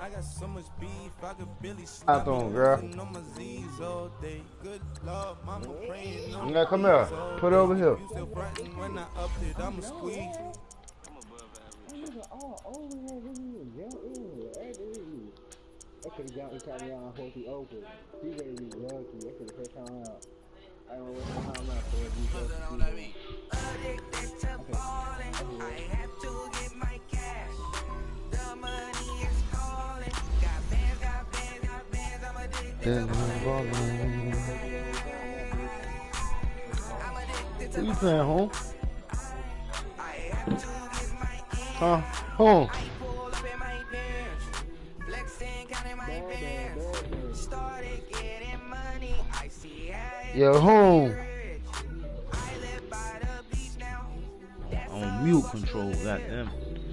I got so much beef, I could really stop on, girl. Yeah, come here. Put it over here. When I up it, I'ma squeeze. I could have got me carrying on hold the open. He better be lucky. I could have first time out. I don't know what time out for it. Addicted to balling, I have to get my cash. The money is calling. Got bands, I'm addicted to balling. I'm addicted to Who you playing, home? I have to get my cash. Huh? Home. I pull up in my pants, flexing, counting my bands. Started getting money, I see how Yo, home. I live by the beach now. On mute control, goddamn.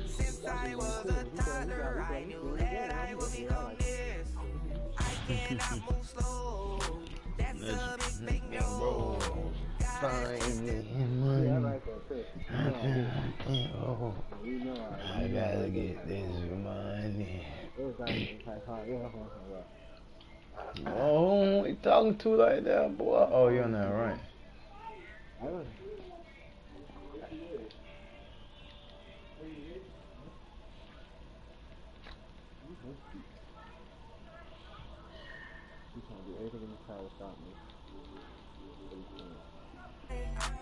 Since I was a toddler, I knew that I would become this. I cannot move slow. That's a big fake no. I gotta get this money. Oh, who you talking to like that, boy? Oh, you're not right.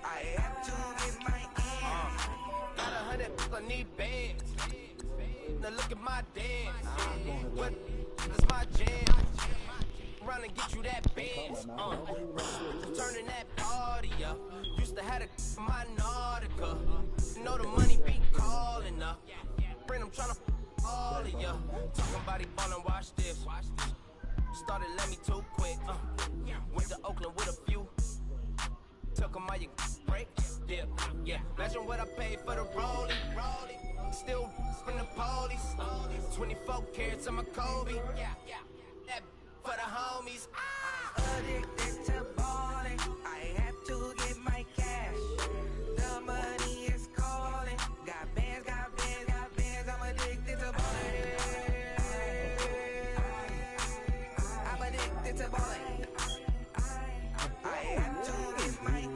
I have to get my ends. Got 100 people need bands. Now look at my dance. What is my jam? Run and get you that bands. Turning that party up. Used to have a my Nautica. You know the money be calling up. Friend, I'm tryna all of ya. Talking about he ballin', watch this. Started let me too quick. Went to Oakland with a few. Took 'em all you break. Yeah. Imagine what I paid for the rolling. Still in the police. 24 carats on my Kobe. That for the homies. Addicted to balling. I have to get my cash. The money is calling. Got bands. I'm addicted to balling. I'm addicted to balling. I have to get my ends.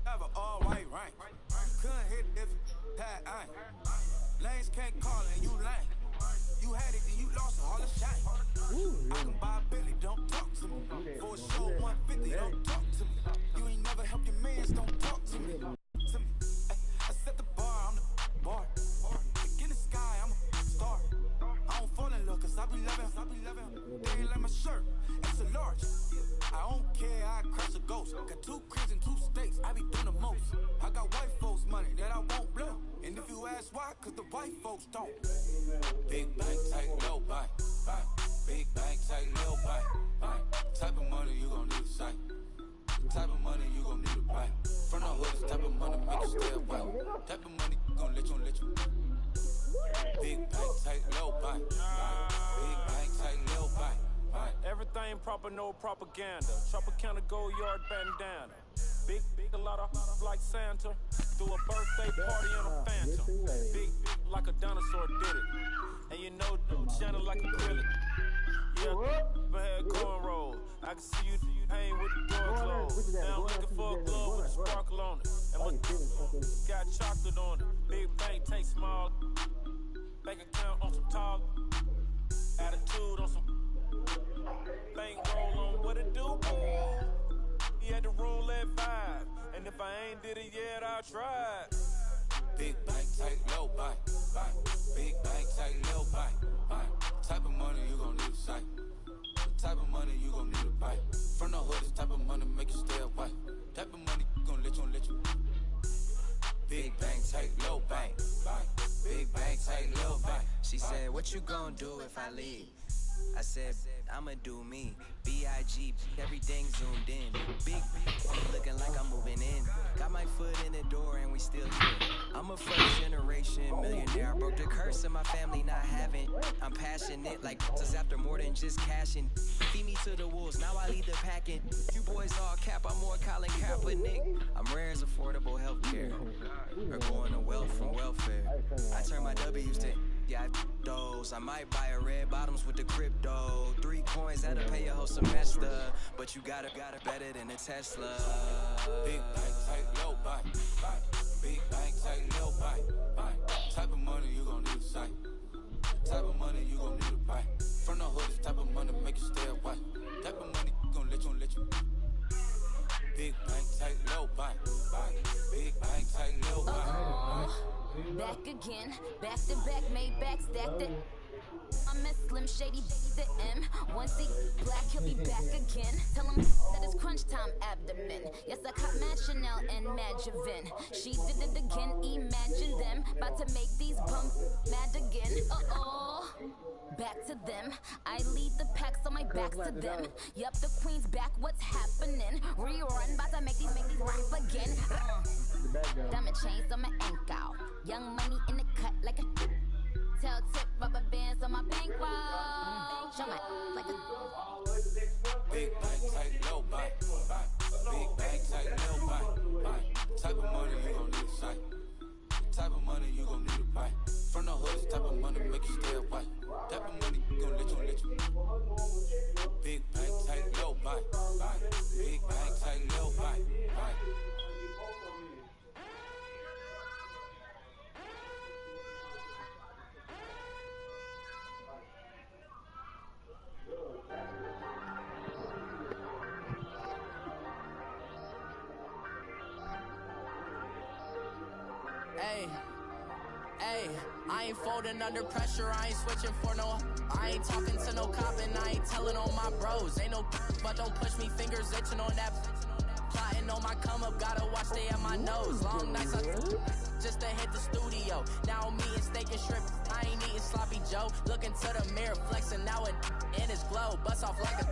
Never all white rank. Couldn't hit if you had ain't. Lanes can't call and you lame. You had it and you lost all the shine. I can buy a Billy, don't talk to me. For a show 150, don't talk to me. You ain't never helped your mans, don't talk to me. I set the bar, I'm the bar. Look in the sky, I'm a star. I don't fall in love cause I be loving. They ain't like my shirt, it's a large. I don't care, I crush a ghost. Got 2 cribs and 2 states, I be doing the most. I got white folks money that I won't blow. And if you ask why, cause the white folks don't. Big bank, tight, low buy. Big bank, tight, low buy. Type of money you gon' need to sight. Type of money you gon' need to buy. From the hood, this type of money make you stay away. Type of money gon' let you. Big bank, tight, low buy. Big bank, tight, low buy. Everything proper, no propaganda. Tropicana gold yard bandana. Big, a lot of like Santa. Do a birthday party in a phantom. Big like a dinosaur did it. And you know, shining like acrylic. Yeah, I had cornrows. I can see you hang with the door closed. Now I'm looking for a glove with a sparkle on it. And my got chocolate on it. Big bank, take small. Bank account on some tall. Attitude on some. Bank roll on what it do, boo. He had the roulette vibe. And if I ain't did it yet, I'll try. Big bank, tight, low buy. Big bank, tight, low buy. Type of money you gon' need to sight. The type of money you gon' need to buy. From the hood, this type of money make you stay away. Type of money gon' let you. Big bang, take little bang. Big bang, take little bang. She said, what you gonna do if I leave? I said, I'ma do me. B.I.G. Everything zoomed in. Big looking like I'm moving in. Got my foot in the door and we still here. I'm a first generation millionaire. I broke the curse of my family not having. I'm passionate like this after more than just cashing. Feed me to the wolves, now I lead the packing. You boys all cap, I'm more Colin Kaepernick. I'm rare as affordable healthcare. Or going to wealth from welfare. I turn my W's to those. I might buy a red bottoms with the crypto. 3 coins that'll pay your whole semester. But you gotta better than a Tesla. Big bank, take low buy. Big bank, take low buy. Type of money you gon' need to sight. Type of money you gon' need to buy. From the hood, this type of money make you stay away. Type of money gon' let you. Big bank, take low buy. Big bank, take low buy. Back again, back to back, made back, stacked it. I'm a Slim Shady, the M. Once he black, he'll be back again. Tell him that it's crunch time abdomen. Yes, I caught Mad Chanel and Mad Javin. She did it again, imagine them. About to make these bums mad again. Uh-oh. Back to them. I lead the pack, so my back's to them. Yup, the queen's back, what's happening? Rerun, about to make these rap again. Diamond chains on my ankle. Young money in the cut like a tail tip, rubber bands on my bankroll. Show my like a big bank, take low buy. Big bank, take low buy. Type of money you gon' need to sight. Type of money you gon' need to buy. From the hood, this type of money make you stay away. Type of money gon' let you. Big bank, take low buy. Big bank, take low buy. Hey, I ain't folding under pressure, I ain't switching for no. I ain't talking to no cop and I ain't telling on my bros. Ain't no but don't push me, fingers itching on that. Plotting on my come up, gotta watch they at my nose. Long nights just to hit the studio. Now I'm eating steak and shrimp, I ain't eating sloppy Joe. Looking to the mirror, flexing now it in his glow. Bust off like a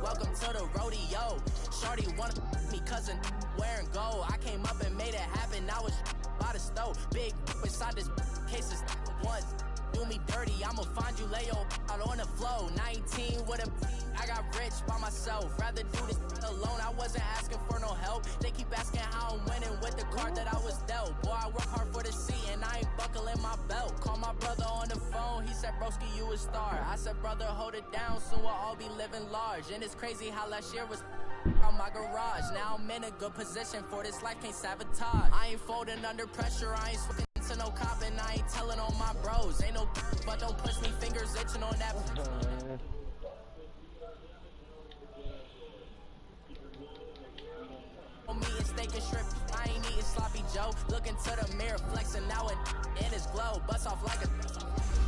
welcome to the rodeo. Shorty wanna me cousin wearing gold. I came up and made it happen, now it's by the stove. Big inside this case is once do me dirty, I'ma find you lay your out on the floor. 19 with a I got rich by myself. Rather do this alone, I wasn't asking for no help. They keep asking how I'm winning with the card that I was dealt. Boy, I work hard for the seat and I ain't buckling my belt. Call my brother on the phone, he said, broski, you a star. I said, brother, hold it down, soon we'll all be living large. And it's crazy how last year was on my garage. Now I'm in a good position for this life, can't sabotage. I ain't folding under pressure, I ain't switching to no cop and I ain't telling on my bros. Ain't no but don't push me, fingers itching on that. I'm eating steak and shrimp, I ain't eating sloppy Joe. Looking to the mirror, flexing now and in his glow. Bust off like a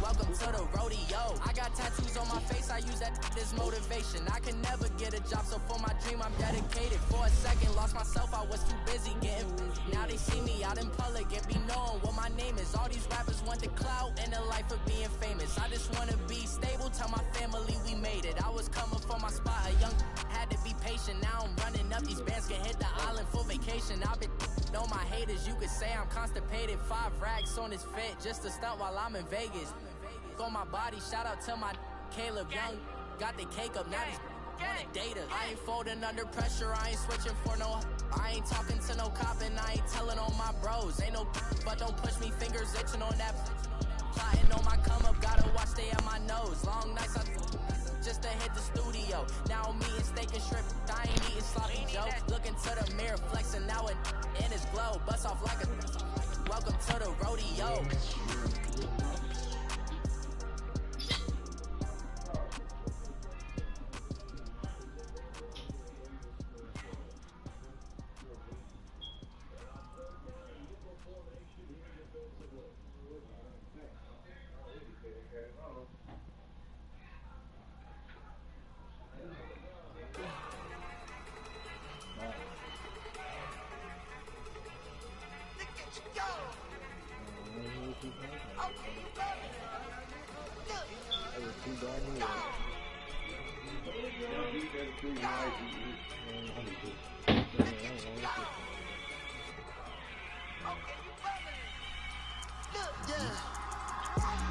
welcome to the rodeo. I got tattoos on my face, I use that as motivation. I can never get a job, so for my dream I'm dedicated. For a second, lost myself, I was too busy getting. Now they see me out in public and be knowing what my name is. All these rappers want the clout and the life of being famous. I just wanna be stable, tell my family we made it. I was coming for my spot, a young had to be patient. Now I'm running up, these bands can hit the island for vacation. I've been know my haters, you could say I'm constipated. 5 racks on his fit, just to stunt while I'm in Vegas. On my body, shout out to my Caleb Young. Got the cake up, now he's on the data. I ain't folding under pressure, I ain't switching for no. I ain't talking to no cop and I ain't telling on my bros. Ain't no but don't push me, fingers itching on that. Plotting on my come up, gotta watch they at my nose. Long nights just to hit the studio. Now I'm eating steak and shrimp, I ain't eating sloppy Joe. Looking to the mirror, flexing now and in his glow. Bust off like a welcome to the rodeo.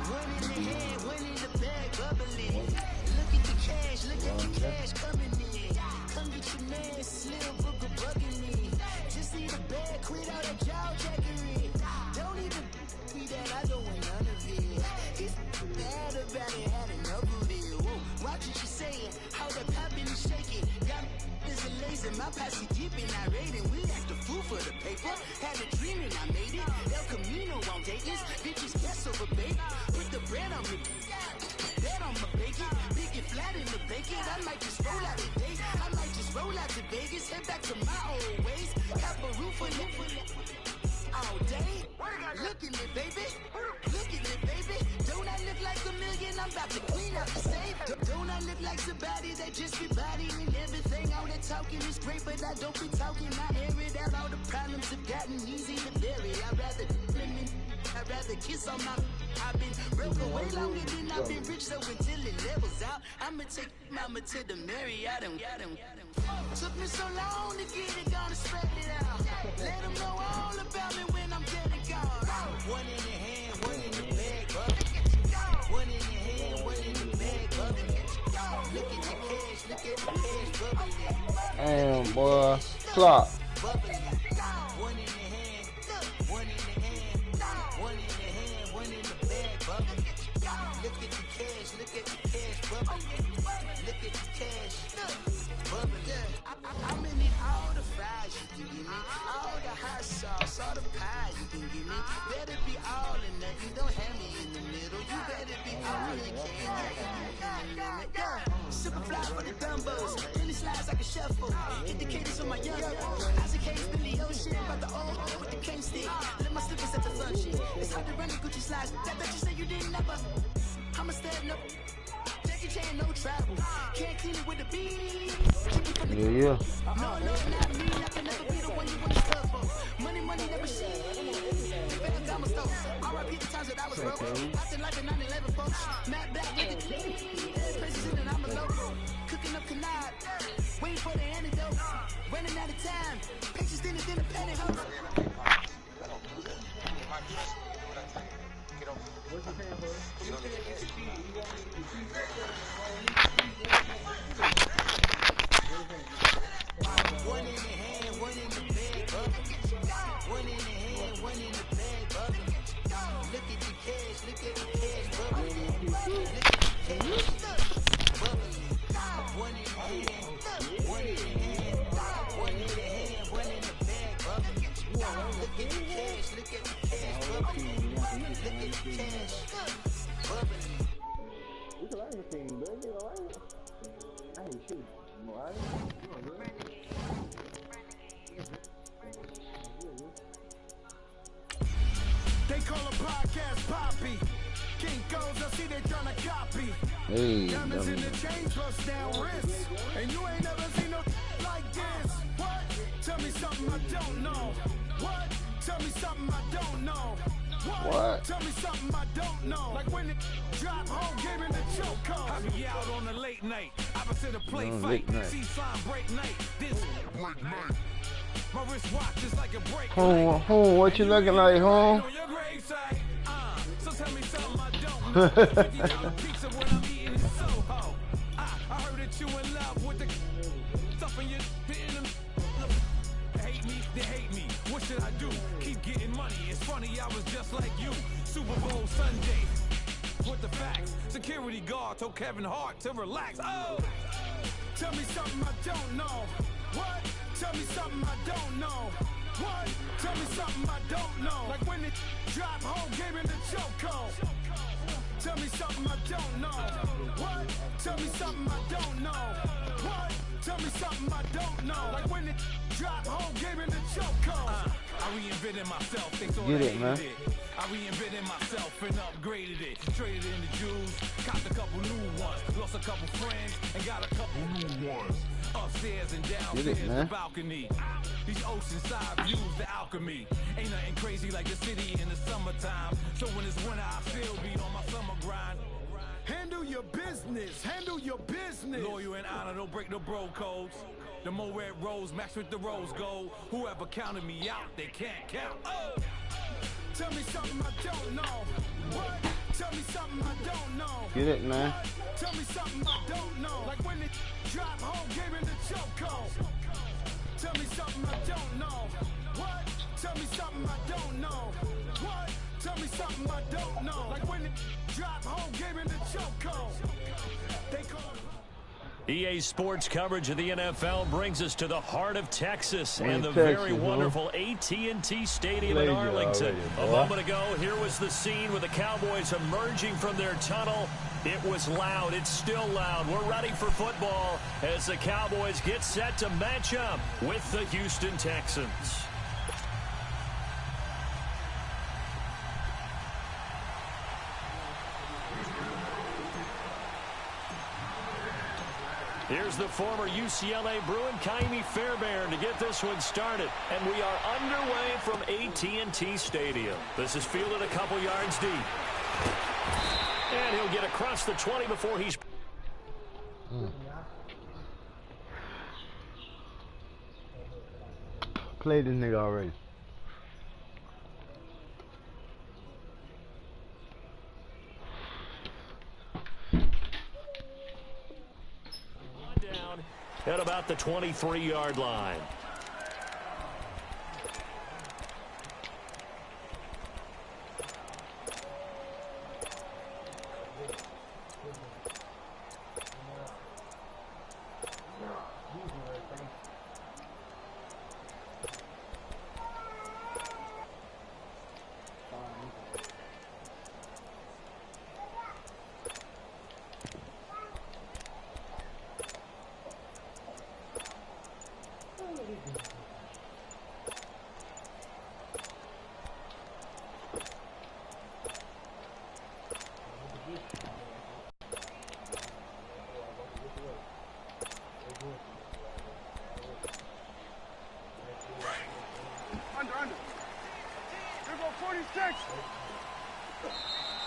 One in the hand, one in the bag, bubbling. Look at the cash coming in. Come get your man, Slim Booker bugging me. Just need a bag, quit all that jaw jackery. Don't even be that, I don't want none of it. He's bad about it, had enough of it. Whoa, watch what you saying, how that poppin' and shaking. Got is a laser, my posse deep and irate, and we act a fool for the paper. Had a dream and I made it. El Camino on Dayton's, bitches guess over bait. Put the bread on me, bet on my bacon. Big and flat in the bacon. I might just roll out today. I might just roll out to Vegas, head back to my old ways. Have a roof for you all day. Look at me, baby. Look at me, baby. Don't I look like a million? I'm about to clean up the safe. Don't I look like somebody that just be bodying everything? All that talking is great, but I don't be talking. I air it out. All the problems have gotten easy to bury. I'd rather kiss on my. I've been broke way longer than I've been rich, so until it levels out, I'ma take mama to the Marriott and got him. Took me so long to get it, gonna spread it out. Let them know all about me when I'm dead and gone. One in the hand, one in the bag, one in the hand, one in the bag, look at the cash, look at the cash, bubbling. Damn, boy. Clock. One in the hand, one in the hand, one in the hand, one in the bag, bubbling. Look at the cash, look at the cash, bubbling. Look at the cash, bubbling. I'm in it, all the fries you can give me, all the hot sauce, all the pie you can give me. Better be all or nothing, don't have me in the middle. You better be all you can. Super fly for the dumbos, any slides like a shuffle. Indicators on my young as a case, Billy Ocean, about the old with the cane stick. Let my slippers at the function. It's hard to run the Gucci slides. That you say you didn't never. I'm a stand up. Jackie Chan, no travel. Can't clean it with the beat. Yeah. No, not me. I can never be the one you want to stuff for. Money, never shit. I'm a stove. R.I.P. the times that I was broke. Acting like a 9/11 folks. Matt Black, nigga. President and I'm a local. Cooking up canard. Waiting for the antidote. Running out of time. Patience than a penny hoe. What's your fan, bro? One in the hand, one in the bag, one in the hand, one in the bag, look at the cash, look at the cash, bubbling. Look at the cash, bubbling. One in the hand, one in the hand, one in the hand, one in the bag, bubbling. Look at the cash, look at the cash, bubbling. Look at the cash, bubbling. You can learn anything, baby, alright? I hate shit. Alright? They call a podcast Poppy. King goes, I see they tryna copy. Hey, Diamonds in the chain, bust down wrists. And you ain't never seen no like this. What? Tell me something I don't know. What? Tell me something I don't know. What? Tell me something I don't know. Like when it drop home, gave me the choke code. I be out on the late night. Opposite of play fight. See sign break night. This break night. My wristwatch is like a break. Home, what you looking like, home? So tell me something I don't know. $50 pizza when I'm eating in Soho. I heard that you in love with the stuff in your hitting them. Hate me, they hate me. What should I do? Keep getting money. It's funny, I was just like you. Super Bowl Sunday. With the facts. Security guard told Kevin Hart to relax. Oh! Tell me something I don't know. What? Tell me something I don't know. What? Tell me something I don't know. Like when it drop home, gave me the choke code. Tell me something I don't know. What? Tell me something I don't know. What? Tell me something I don't know. Like when it drop home, gave me the choke code. I reinvented myself, things all Get it, man. I reinvented myself and upgraded it. Traded in the jewels, copped a couple new ones. Lost a couple friends and got a couple new ones. Upstairs and downstairs, the balcony. These oceanside views, the alchemy. Ain't nothing crazy like the city in the summertime. So when it's winter, I still be on my summer grind. Handle your business, handle your business. Loyal and honor, don't break the bro codes. The more red rose match with the rose gold. Whoever counted me out, they can't count. Oh, tell me something I don't know. What? Tell me something I don't know. Get it, man. What? Tell me something I don't know. Like when it drop home, gave in the chokehold. Tell me something I don't know. What? Tell me something I don't know. What? Tell me something I don't know. Like when it drop home, gave in the chokehold. They call EA Sports coverage of the NFL brings us to the heart of Texas and the very wonderful AT&T Stadium in Arlington. A moment ago, here was the scene with the Cowboys emerging from their tunnel. It was loud. It's still loud. We're ready for football as the Cowboys get set to match up with the Houston Texans. Here's the former UCLA Bruin, Kaimi Fairbairn, to get this one started. And we are underway from AT&T Stadium. This is fielded a couple yards deep. And he'll get across the 20 before he's... Played this nigga already. At about the 23-yard line.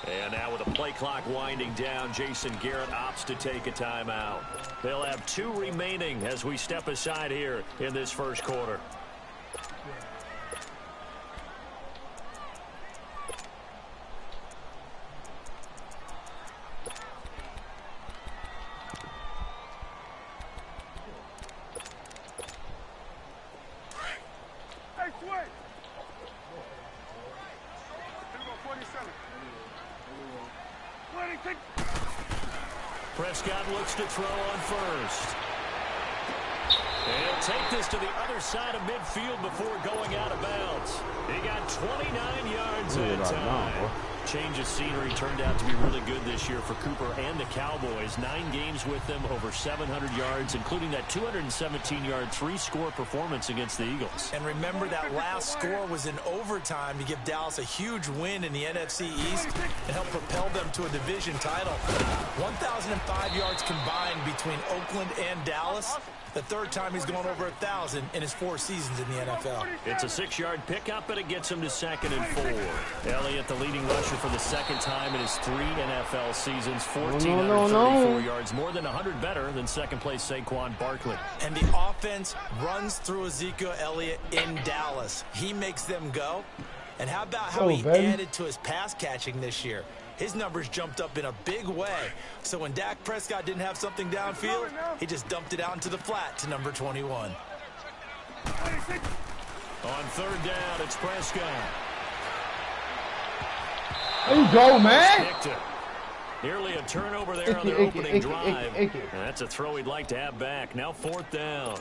And now with the play clock winding down, Jason Garrett opts to take a timeout. They'll have 2 remaining as we step aside here in this first quarter. Prescott looks to throw on first. And he'll take this to the other side of midfield before going out of bounds. He got 29 yards that time. Change of scenery turned out to be really good this year for Cooper and the Cowboys. 9 games with them, over 700 yards, including that 217-yard 3-score performance against the Eagles. And remember, that last score was in overtime to give Dallas a huge win in the NFC East and help propel them to a division title. 1,005 yards combined between Oakland and Dallas. The third time he's gone over 1,000 in his 4 seasons in the NFL. It's a 6-yard pickup, but it gets him to 2nd and 4. Elliott, the leading rusher for the 2nd time in his 3 NFL seasons. 1,434 yards, more than 100 better than second-place Saquon Barkley. And the offense runs through Ezekiel Elliott in Dallas. He makes them go. And how about how he added to his pass catching this year? His numbers jumped up in a big way. So when Dak Prescott didn't have something downfield, he just dumped it out into the flat to number 21. On 3rd down, it's Prescott. There you go, man. Nearly a turnover there on their opening drive. That's a throw he'd like to have back. Now 4th down.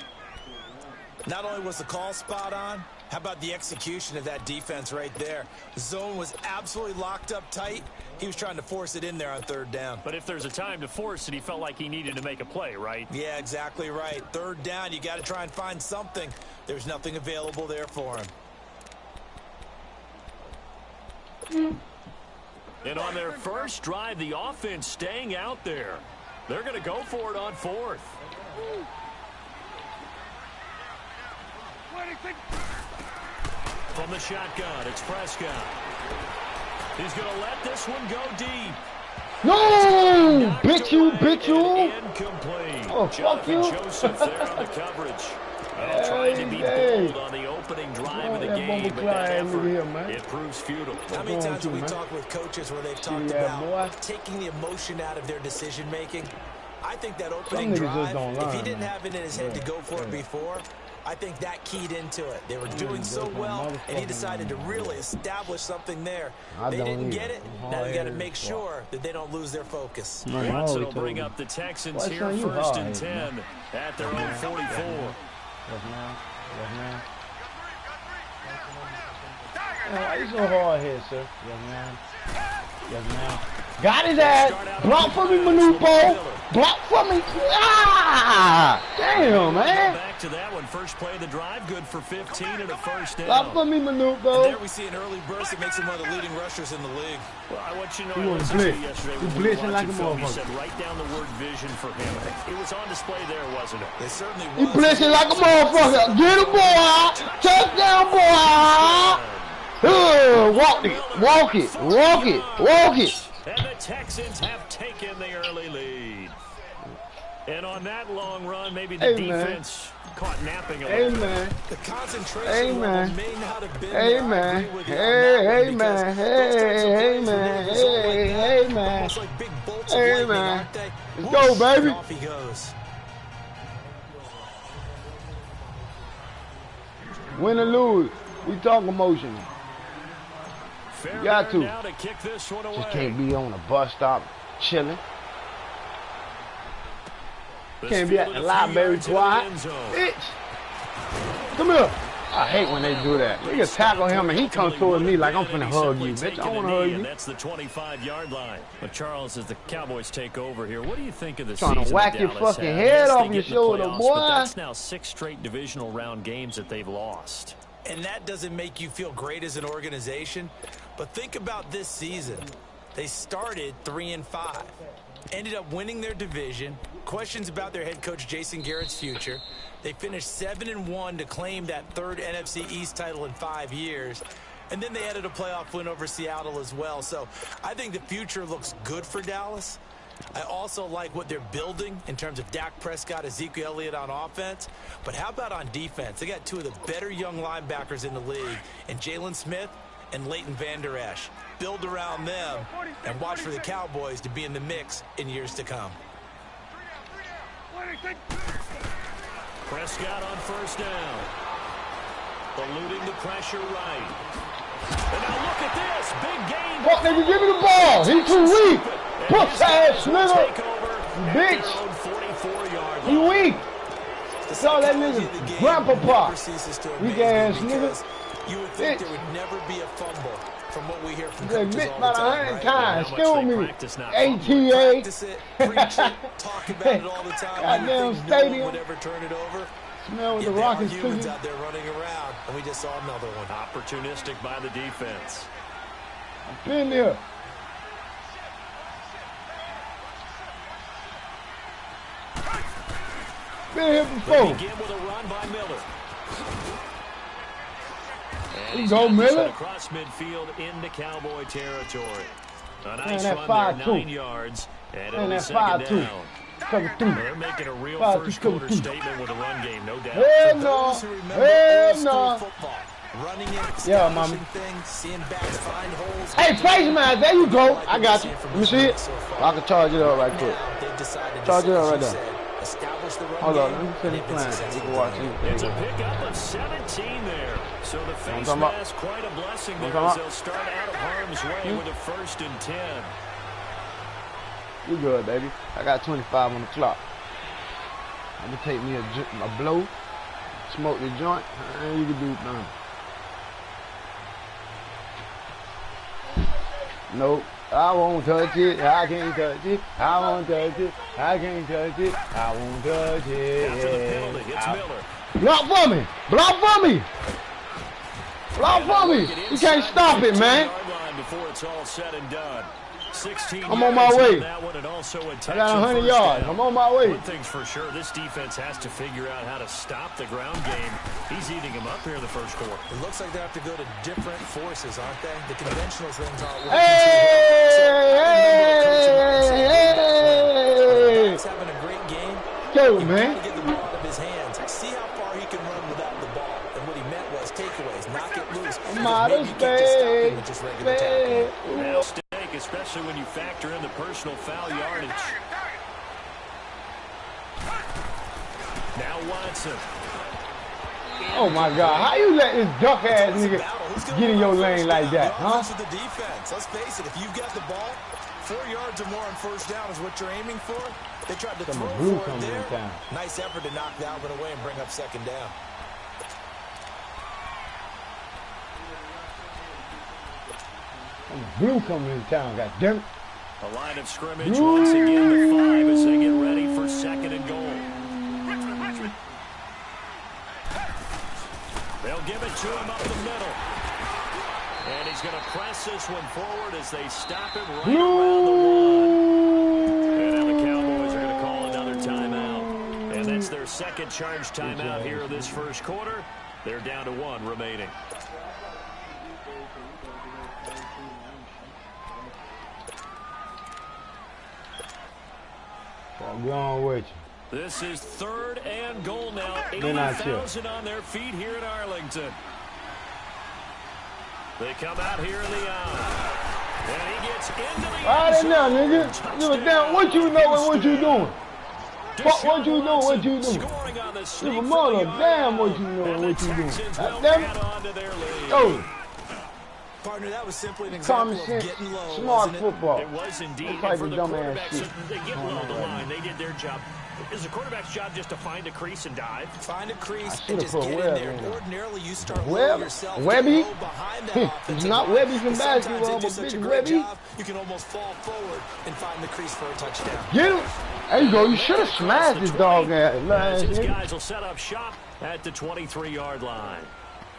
Not only was the call spot on, how about the execution of that defense right there? The zone was absolutely locked up tight. He was trying to force it in there on 3rd down. But if there's a time to force it, he felt like he needed to make a play, right? Yeah, exactly right. 3rd down, you got to try and find something. There's nothing available there for him. And on their first drive, the offense staying out there. They're going to go for it on 4th. From the shotgun, it's Prescott. He's going to let this one go deep. No! Bitch you! Incomplete. Oh, fuck you. Joseph there on the coverage. Trying to be bold on the opening drive of the game, but that effort, it proves futile. How many times have we talked with coaches where they've talked about taking the emotion out of their decision-making? I think that opening drive, if he didn't have it in his head to go for it before, I think that keyed into it. They were doing so well, and he decided to really establish something there. They didn't get it. Now they got to make sure that they don't lose their focus. Watson will bring up the Texans here, 1st and 10 at their own 44. Yes, man. Why you so hard here, sir? Yes, man. Got his ass. Block for me, Manupo. Block for me. Ah! Damn, man. Back to that one. First play of the drive. Good for 15 and a first down. Block for me, Manupo. And there we see an early burst that makes him one of the leading rushers in the league. Well, I want you to know, I listened to you yesterday. He's blitzing like a motherfucker. You said write down the word vision for him. It was on display there, wasn't it? It certainly was. He's blitzing like a motherfucker. Get him, boy. Touchdown, boy. Walk it. And the Texans have taken the early lead. And on that long run, maybe the defense caught napping a little bit. The concentration level may not have been there. Hey, man. Almost like big bolts of lightning, aren't they? Let's go, baby. Off he goes. Win or lose, we talk emotion. You got to. Just can't be on a bus stop chilling. Can't be at the library quiet. Bitch. Come here. I hate when they do that. They just tackle him and he comes toward me like I'm finna hug you, bitch. I want to hug you. That's the 25-yard line. But Charles, as the Cowboys take over here, what do you think of the season? Trying to whack your fucking head off your shoulder, boy. But that's now 6 straight divisional round games that they've lost. And that doesn't make you feel great as an organization. But think about this season. They started 3-5. Ended up winning their division. Questions about their head coach Jason Garrett's future. They finished 7-1 to claim that 3rd NFC East title in 5 years. And then they added a playoff win over Seattle as well. So I think the future looks good for Dallas. I also like what they're building in terms of Dak Prescott, Ezekiel Elliott on offense. But how about on defense? They got 2 of the better young linebackers in the league, and Jalen Smith and Leighton Vander Esch. Build around them and watch for the Cowboys to be in the mix in years to come. Prescott on 1st down. Eluding the pressure right. And now look at this. Big gain. Fuck, nigga, give me the ball. He's too weak. Puss ass nigga. Bitch. He weak. Saw that nigga grandpapa. Weak ass nigga. You would think there would never be a fumble from what we hear from coaches all the about time. 100 times. Excuse me. ATA. Practice it, preach it, talk about it all the time. Goddamn stadium. No one would ever turn it over. Smell the Rockets humans out there running around, and we just saw another one. Opportunistic by the defense. I've been there. Been here before. Begin with a run by Miller. You go, Miller. Across midfield into Cowboy territory. A nice run there, 9 yards, and it'll be 2nd down. They're making a real first-quarter statement with a run game, no doubt. Hell no. Hell no. Running in, mommy. Things, seeing backs find holes. Hey, face man, there you go. I got you. Let me see it. I can charge it up right quick. Charge it up right there. Hold on, let me finish playing. You can watch it. It's a pickup of 17 there. So the face mask quite a blessing there as they'll start out of harm's way with a 1st and 10. You good, baby. I got 25 on the clock. I'm going to take me a blow, smoke the joint, and you can do nothing. Nope. I won't touch it. I can't touch it. I won't touch it. I can't touch it. I won't touch it. After the penalty, it's Miller. Block for me. Block for me. Block for me. You can't stop it, man. Before it's all said and done. 16 I'm on my way. That one, and also I got 100 yards. Down. I'm on my way. One thing's for sure, this defense has to figure out how to stop the ground game. He's eating him up here in the first quarter. It looks like they have to go to different forces, aren't they? The conventional things aren't working. Hey! He's having a great game. Go, man. Get the ball out of his hands. See how far he can run without the ball. And what he meant was takeaways, knock it loose. Modest Mistake, especially when you factor in the personal foul yardage. Now Watson. Oh my God! How you let this duck ass nigga get in your lane like that, huh? The defense. Let's face it. If you've got the ball, 4 yards or more on first down is what you're aiming for. They tried to throw for it there. Nice effort to knock that one away and bring up second down. Blue coming in town, goddammit. A line of scrimmage once again to 5 as they get ready for second and goal. They'll give it to him up the middle. And he's going to press this one forward as they stop him right around the 1. And now the Cowboys are going to call another timeout. And that's their second charge timeout here in this first quarter. They're down to 1 remaining. I'm going with you. This is 3rd and goal now. 80,000 on their feet here in Arlington. They come out here in the aisle. And he gets into the right now, nigga. Give a damn what you know and what you doing. Fuck what you doing, what you doing. Give a mother damn what you know and what you doing. Damn it. Oh. Partner, that was simply an example of getting low, smart football. It was indeed. It's like for the dumbass quarterbacks, shit. they get below the line. They did their job. Is the quarterback's job just to find a crease and dive? Find a crease and just get in there. Ordinarily, you start Web? yourself Webby? behind that It's not Webby from basketball, but big Webby. You can almost fall forward and find the crease for a touchdown. Get him. There you go. You should have smashed this dog ass. His guys will set up shop at the 23-yard line.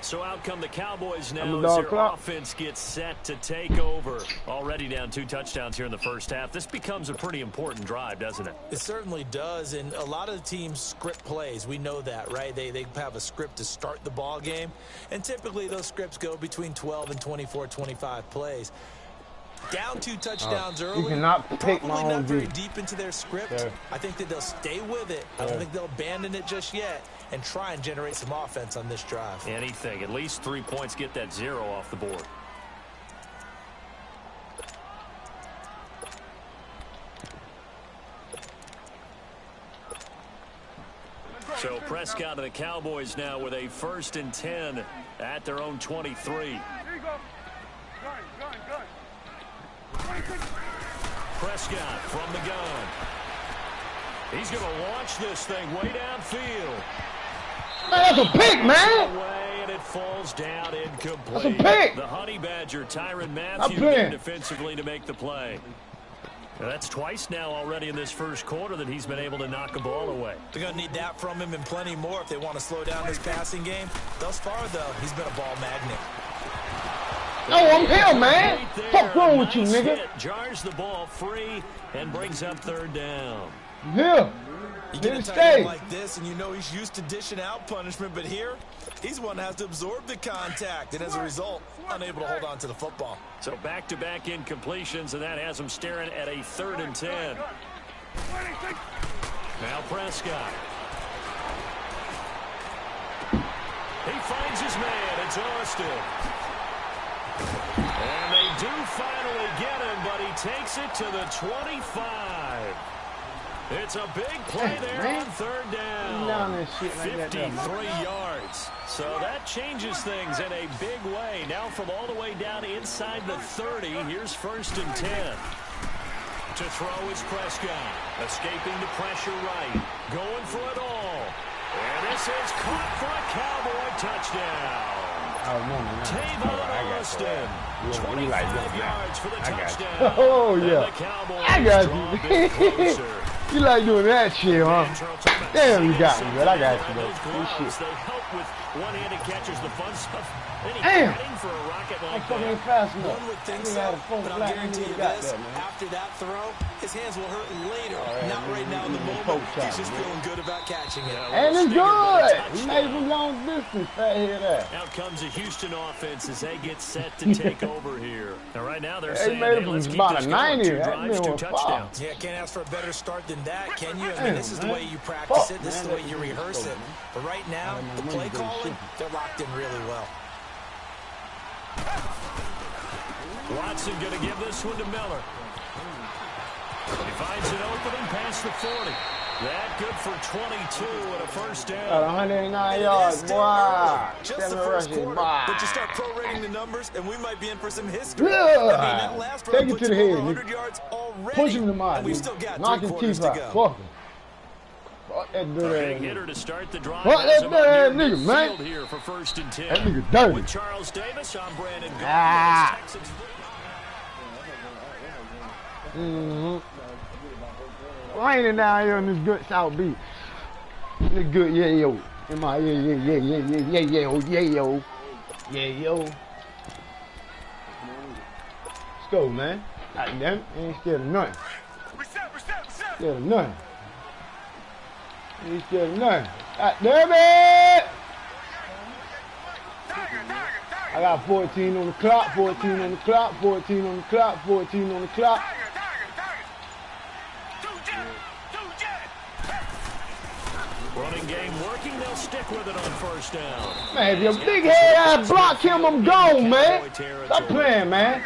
So out come the Cowboys now as their offense gets set to take over. Already down 2 touchdowns here in the first half. This becomes a pretty important drive, doesn't it? It certainly does, and a lot of the teams script plays. We know that, right? They have a script to start the ball game, and typically those scripts go between 12 and 24, 25 plays. Down 2 touchdowns early. You cannot pick my own not very deep into their script. Sure. I think that they'll stay with it. I don't think they'll abandon it just yet and try and generate some offense on this drive. Anything. At least 3 points, get that 0 off the board. So Prescott and the Cowboys now with a 1st and 10 at their own 23. Prescott from the gun. He's going to launch this thing way downfield. That's a pick, man. Away, and it falls down incomplete. That's a pick. The Honey Badger, Tyrann Mathieu, there defensively to make the play. Now, that's twice now already in this first quarter that he's been able to knock a ball away. They're going to need that from him and plenty more if they want to slow down this passing game. Thus far, though, he's been a ball magnet. Oh, I'm here, man. What's wrong with you, nigga? Jars the ball free and brings up 3rd down. Yeah. You get a tight end like this, and you know he's used to dishing out punishment, but here, he's one that has to absorb the contact, and as a result, unable to hold on to the football. So back-to-back incompletions, and that has him staring at a 3rd and 10. Now Prescott. He finds his man. It's Austin. And they do finally get him, but he takes it to the 25. It's a big play there on 3rd down. 53 yards. So that changes things in a big way. Now from all the way down inside the 30, here's 1st and 10. To throw is Prescott. Escaping the pressure right. Going for it all. And this is caught for a Cowboy touchdown. Tavon Austin, 25 yards for the touchdown. Oh, yeah. I got you. You like doing that shit, huh? Damn, you got me, but I got you, though. They help with One-handed catches the fun stuff. Damn! For a rocket like that. that. Fast enough. One would think so, but I'll guarantee you this, after that throw, his hands will hurt later. Not right now in the moment. He's just feeling good about catching it. And it's good! He made from long distance. Out comes the Houston offense as they get set to take over here. Now, right now, they're saying, hey, let's keep about this a going. 90. 2 drives, 2 touchdowns. Yeah, can't ask for a better start than that, can you? I mean, this is the way you practice it. This is the way you rehearse it. But right now, the play calling, they're locked in really well. Watson going to give this one to Miller. He finds an opening past the 40. That good for 22 and a first down. 109 yards, boy. Just the first quarter, but you start prorating the numbers, and we might be in for some history. Yeah. I mean, that last run Take it to the head. 100 yards already. Push him to mine. And we've still got knock 3 his quarters teeth to out. go. Fuck him. Fuck that dirty big hitter to start the drive. Fuck that dirty nigga, man. Here for first and 10. That nigga dirty. With Charles Davis, I'm Brandon Gold. Raining down here in this good South Beach. This good yo. In my yo. Let's go, man. God damn it. Ain't scared of nothing. Scared of nothing. Ain't scared of nothing. God damn it! I got 14 on the clock, 14 on the clock, 14 on the clock, 14 on the clock. Running game working, they'll stick with it on first down. Man, if your big head ass block him, I'm gone, man. Stop playing, man.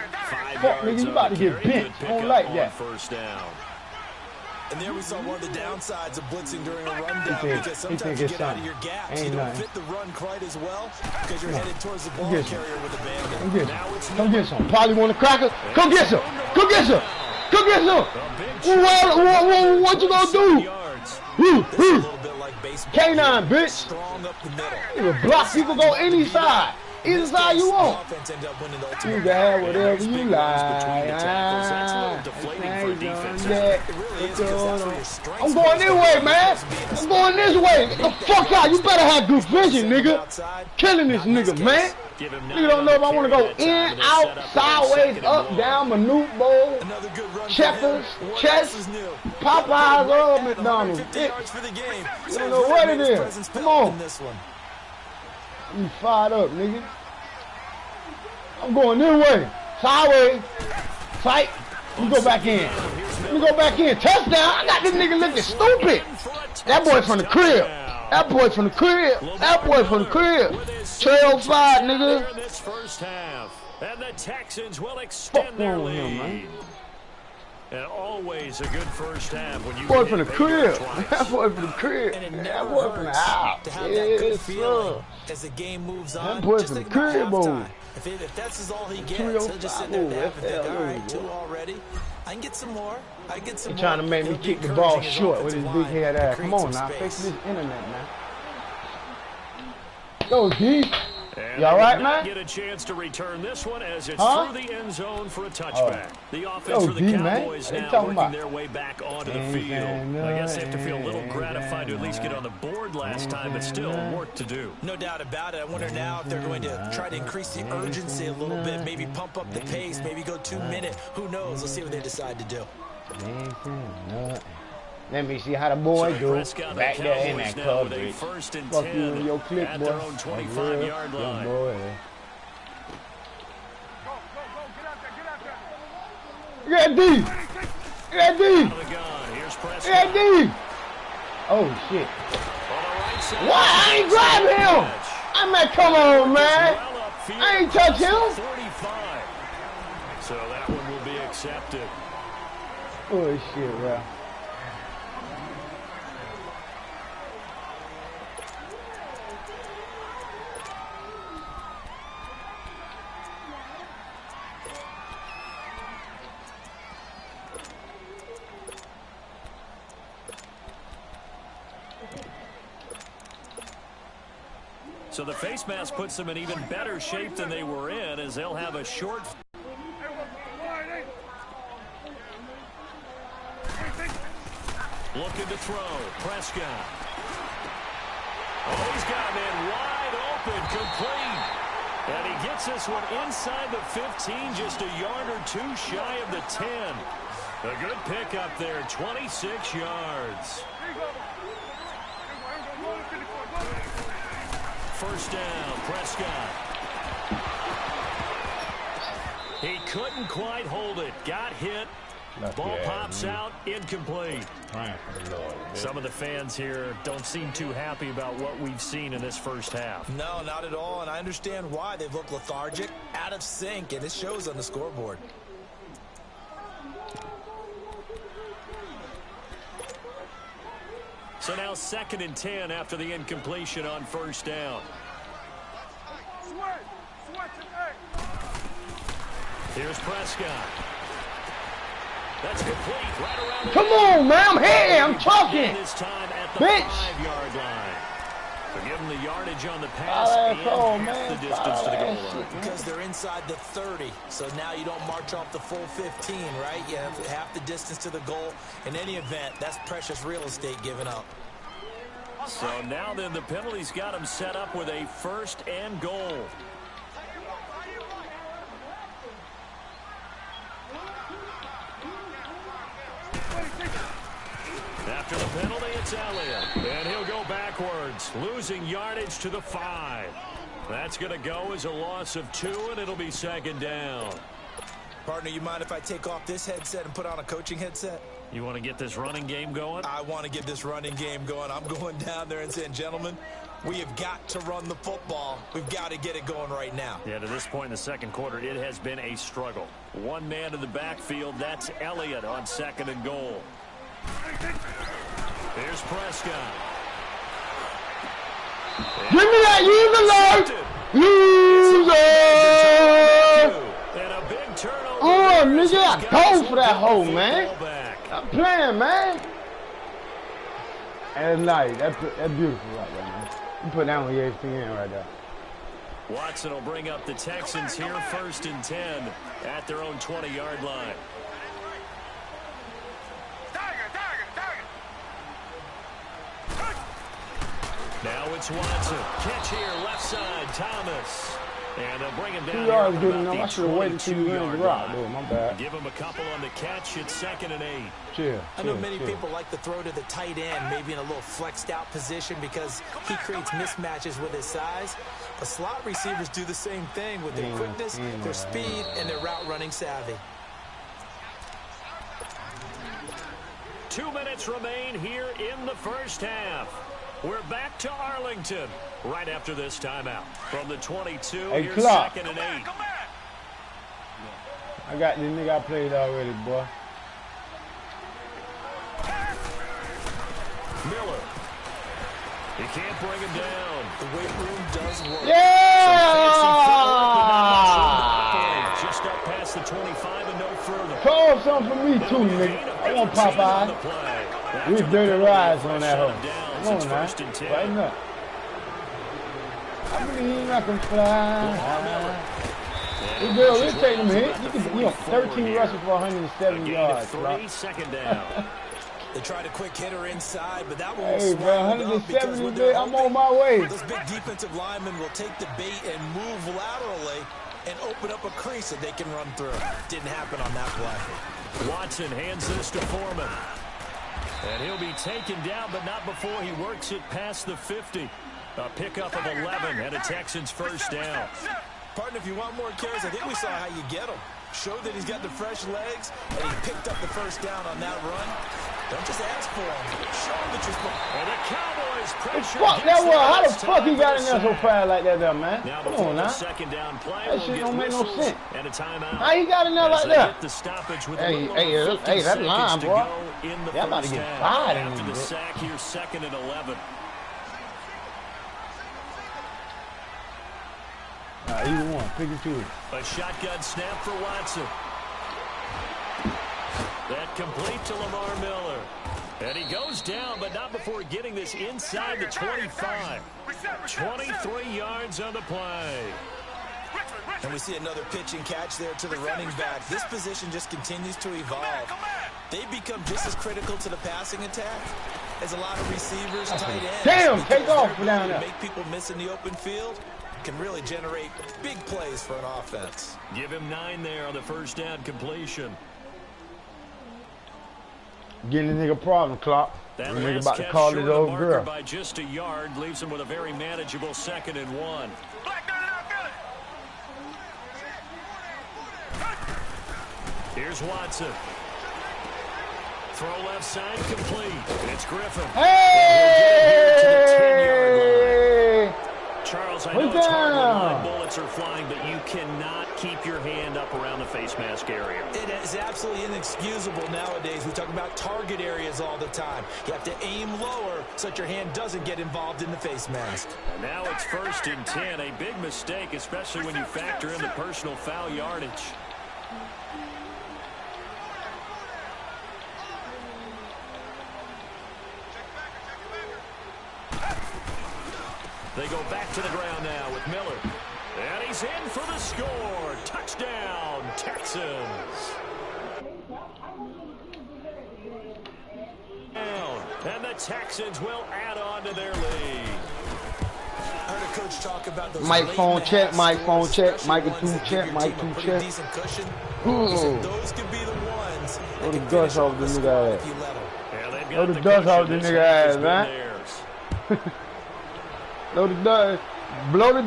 Fuck, nigga, you about to get bent. I don't like that. First down. And there we saw one of the downsides of blitzing during a rundown, because sometimes you get out of your gaps. You don't fit the run quite as well because you're headed towards the ball carrier with a bandit. Come get some. Probably want a cracker. Come get some. Come get some. Come get some. What you gonna do? K9, bitch. You block people, go any side. Either side you want. You can have whatever you like. I'm going this way, man. I'm going this way. Get the fuck out. You better have good vision, nigga. Killing this nigga, man. Nigga don't know if I want to go in, out, sideways, up, down, maneuver, bowl, checkers, chess, Popeyes, or McDonald's. You don't know what it is. Come on. You fired up, nigga. I'm going this way. Sideways. Fight. Let me go back in. Let me go back in. Touchdown. I got this nigga looking stupid. That boy from the crib. That boy from the crib. That boy from the crib. Trail 5, nigga. And the Texans will extend their lead. And always a good first half when you boy from the crib. That boy from the crib. That boy from the house. Yes, sir. As the game moves on, that boy from the crib, boy. If that's all he gets, he'll just sit there and think, all right, 2 already. I can get some more. I can get some more. He's trying to make me kick the ball short with his big head ass. Come on now, fix this internet, man. Go, D. You all right, man? Get a chance to return this one as it's through the end zone for a touchback. The offense for the Cowboys now working their way back onto the field. I guess they have to feel a little gratified to at least get on the board last time, but still work to do. No doubt about it. I wonder now if they're going to try to increase the urgency a little bit, maybe pump up the pace, maybe go 2 minute. Who knows? Let's see what they decide to do. Let me see how the boy do. Back there in that coverage. First and Fuck 10 you and your click, at boy. their own 25-yard line. Get D! Get D! Get D! Oh, shit. What? I ain't grab him! I mean, come on, man. I ain't touch him. 45. So that one will be accepted. Oh, shit, bro. So the face mask puts them in even better shape than they were in, as they'll have a short. Looking to throw. Prescott. Oh, he's got a man wide up and complete. And he gets this one inside the 15, just a yard or two shy of the 10. A good pickup there, 26 yards. First down, Prescott. He couldn't quite hold it. Got hit. Ball pops out, incomplete. Some of the fans here don't seem too happy about what we've seen in this first half. No, not at all, and I understand why. They've looked lethargic, out of sync, and it shows on the scoreboard. So now 2nd and 10 after the incompletion on first down. Here's Prescott. That's complete right around. Come on, man. I'm here. I'm talking. This time at the 5-yard line. So give them the yardage on the pass and half the distance to the goal line. Because they're inside the 30. So now you don't march off the full 15, right? You have half the distance to the goal. In any event, that's precious real estate given up. So now then the penalty's got him set up with a 1st and goal. After the penalty, it's Elliott. And he'll go backwards, losing yardage to the 5. That's going to go as a loss of 2, and it'll be 2nd down. Partner, you mind if I take off this headset and put on a coaching headset? You want to get this running game going? I want to get this running game going. I'm going down there and saying, gentlemen, we have got to run the football. We've got to get it going right now. Yeah, to this point in the second quarter, it has been a struggle. One man in the backfield, that's Elliott on 2nd and goal. Here's Prescott. Give me that user! And a big turnover. Oh, nigga, I go for that hole, man. I'm playing, man. That's nice. That's beautiful right there, man. You put that on ESPN right there. Watson will bring up the Texans here, 1st and 10 at their own 20-yard line. Now it's Watson. Catch here, left side, Thomas. And they'll bring him down. 2 yards good enough. I should have waited 2 minutes to rock, though. My bad. Give him a couple on the catch. It's 2nd and 8. Chill. I know many people like to throw to the tight end, maybe in a little flexed out position because he creates mismatches with his size. But slot receivers do the same thing with their quickness, their speed, and their route running savvy. 2 minutes remain here in the first half. We're back to Arlington right after this timeout. From the 22, hey, here's Clark. 2nd and 8. I got this nigga I played already, boy. Miller. He can't bring him down. The weight room does work. Yeah! Just up past the 25 and no further. Call something for me too, nigga. I want Popeye. We dirty rides on that hole. Come on, man. Right up. I believe I can fly. We good. We'll take them hit. You can, 13 rushes for 170 yards. 3, 2nd down. They tried a quick hitter inside, but that one was hey, bro, 170, I'm on my way. Those big defensive linemen will take the bait and move laterally and open up a crease that they can run through. Didn't happen on that play. Watson hands this to Foreman. And he'll be taken down, but not before he works it past the 50. A pickup of 11 and a Texans 1st down. Partner, if you want more carries, I think we saw how you get him. Showed that he's got the fresh legs, and he picked up the 1st down on that run. Don't just ask for him. Show him that you're supposed to. And the Cowboys pressure. Fuck that was. How the fuck he got in there so fast like that there, man? Now come on now. 2nd down play, that shit don't make no sense. And a timeout. How he got in there like that? The stoppage with hey, that line, bro. Y'all about to get fired in after the this sack here, 2nd and 11. Either one, 52. A shotgun snap for Watson. That complete to Lamar Miller. And he goes down, but not before getting this inside the 25. 23 yards on the play. And we see another pitch and catch there to the running back. This position just continues to evolve. They become just as critical to the passing attack is a lot of receivers, tight ends. Damn, take off down there. Make people miss in the open field can really generate big plays for an offense. Give him 9 there on the first down completion. Getting a nigga problem, Clark. That nigga last about to catch call short his of the old marker girl. by just a yard, leaves him with a very manageable 2nd and 1. Here's Watson. Throw left side complete. It's Griffin. Hey! Charles, I know it's hard when line bullets are flying, but you cannot keep your hand up around the face mask area. It is absolutely inexcusable nowadays. We talk about target areas all the time. You have to aim lower so that your hand doesn't get involved in the face mask. And now it's 1st and 10. A big mistake, especially when you factor in the personal foul yardage. They go back to the ground now with Miller. And he's in for the score. Touchdown, Texans. And the Texans will add on to their lead. I heard a coach talk about those Mic phone check, mic phone check, mic 2 check, mic 2 check. Decent cushion. Those could be the ones. Blow the dust off the nigga ass. Blow the dust off the nigga ass, man. Blow the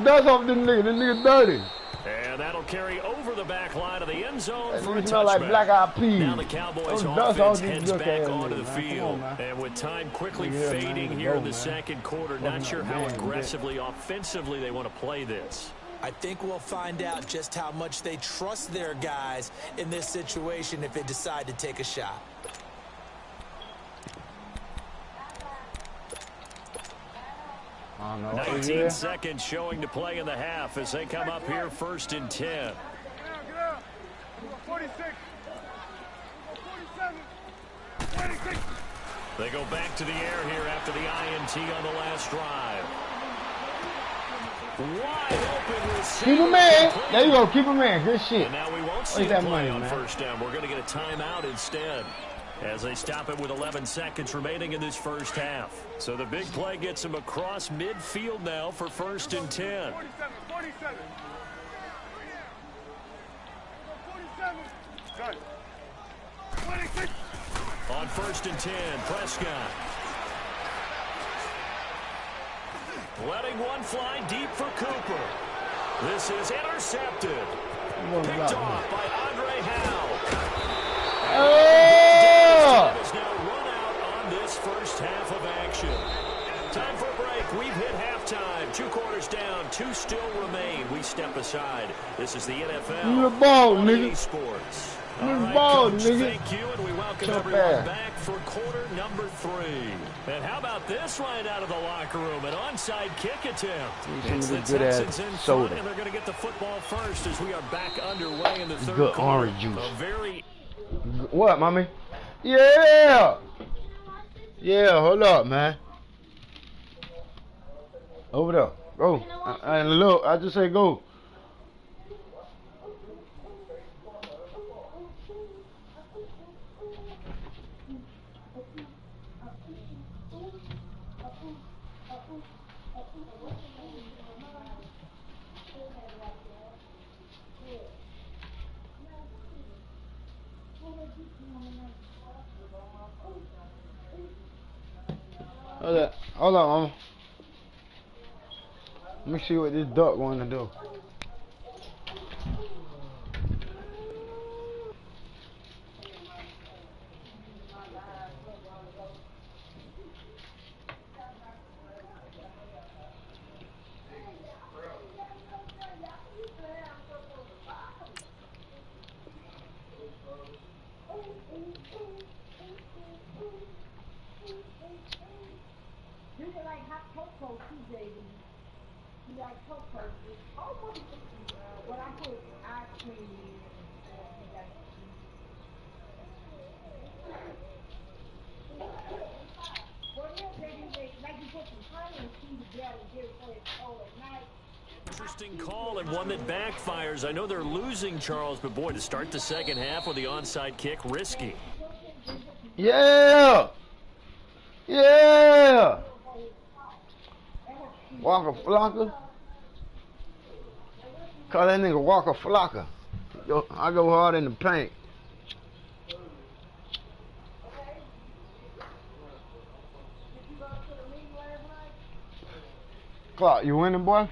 dust off this nigga dirty. And that'll carry over the back line of the end zone for a touchback. Smell like black eyed peas. Now the Cowboys offense heads back onto the field. And with time quickly fading here in the second quarter, not sure how aggressively, offensively they want to play this. I think we'll find out just how much they trust their guys in this situation if they decide to take a shot. I don't know. 19 seconds showing to play in the half as they come up here 1st and 10. Get out. 46. 47. 26. They go back to the air here after the INT on the last drive. Wide open receiver. Keep him in. There you go. Keep him in. Good shit. And now we won't see a play on first down. We're going to get a timeout instead, as they stop it with 11 seconds remaining in this first half. So the big play gets him across midfield now for 1st and 10. 47. 47. 26. On 1st and 10, Prescott. Letting one fly deep for Cooper. This is intercepted. Picked off by Andre Howe. Has now run out on this first half of action. Time for a break. We've hit halftime. 2 quarters down. 2 still remain. We step aside. This is the NFL. You the ball, nigga. Sports. You All the right, ball, Coach, nigga. thank you, and we welcome everyone back for quarter number 3. And how about this right out of the locker room? An onside kick attempt. It's the Texans in front, and they're going to get the football first as we are back underway in the third good quarter. Orange juice. A very... What, mommy? Yeah! Yeah, hold up, man. Over there. Go. And look, I just say go. Hold on, mama. Let me see what this duck want to do. Interesting call and one that backfires. I know they're losing, Charles, but boy, to start the second half with the onside kick, risky. Yeah! Yeah! Walker Flocker. Call that nigga Walker Flocker. I go hard in the paint. Clark, you winning, boy?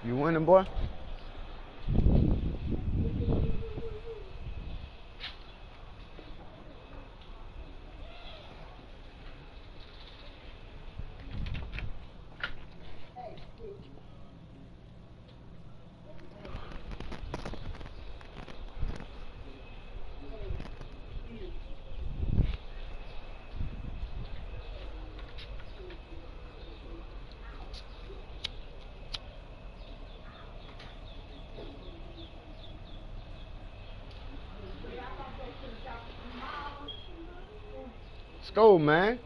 You winning, boy? Let's go, man.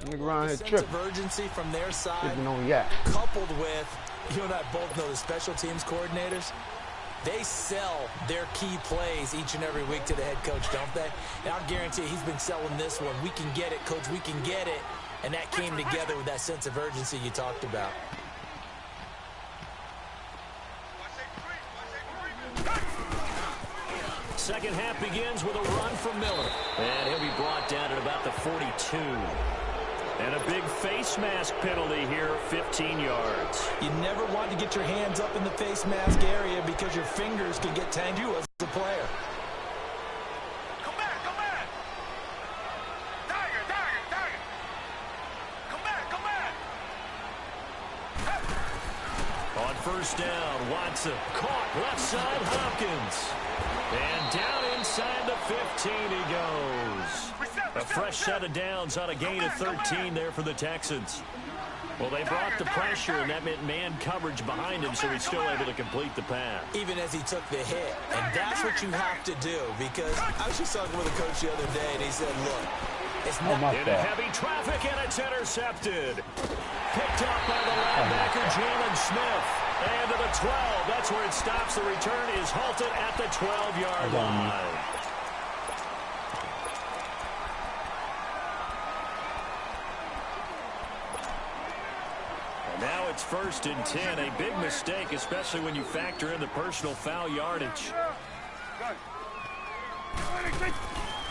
Nigga around here sense of urgency from their side, coupled with, you and I both know the special teams coordinators, they sell their key plays each and every week to the head coach, don't they? And I'll guarantee he's been selling this one. We can get it, coach, we can get it. And that came together with that sense of urgency you talked about. Second half begins with a run from Miller. And he'll be brought down at about the 42. And a big face mask penalty here, 15 yards. You never want to get your hands up in the face mask area because your fingers can get tangled as a player. Come back, come back. Tiger, tiger, tiger. Come back, come back. On first down, Watson caught left side Hopkins. And down inside the 15 he goes. A fresh set of downs on a gain of 13 there for the Texans. Well, they brought the pressure, and that meant man coverage behind him, so he's still able to complete the pass. Even as he took the hit. And that's what you have to do, because I was just talking with a coach the other day, and he said, look, it's not into heavy traffic, and it's intercepted. Picked up by the linebacker, Jalen Smith. And to the 12. That's where it stops. The return is halted at the 12-yard line. And now it's 1st and 10. A big mistake, especially when you factor in the personal foul yardage.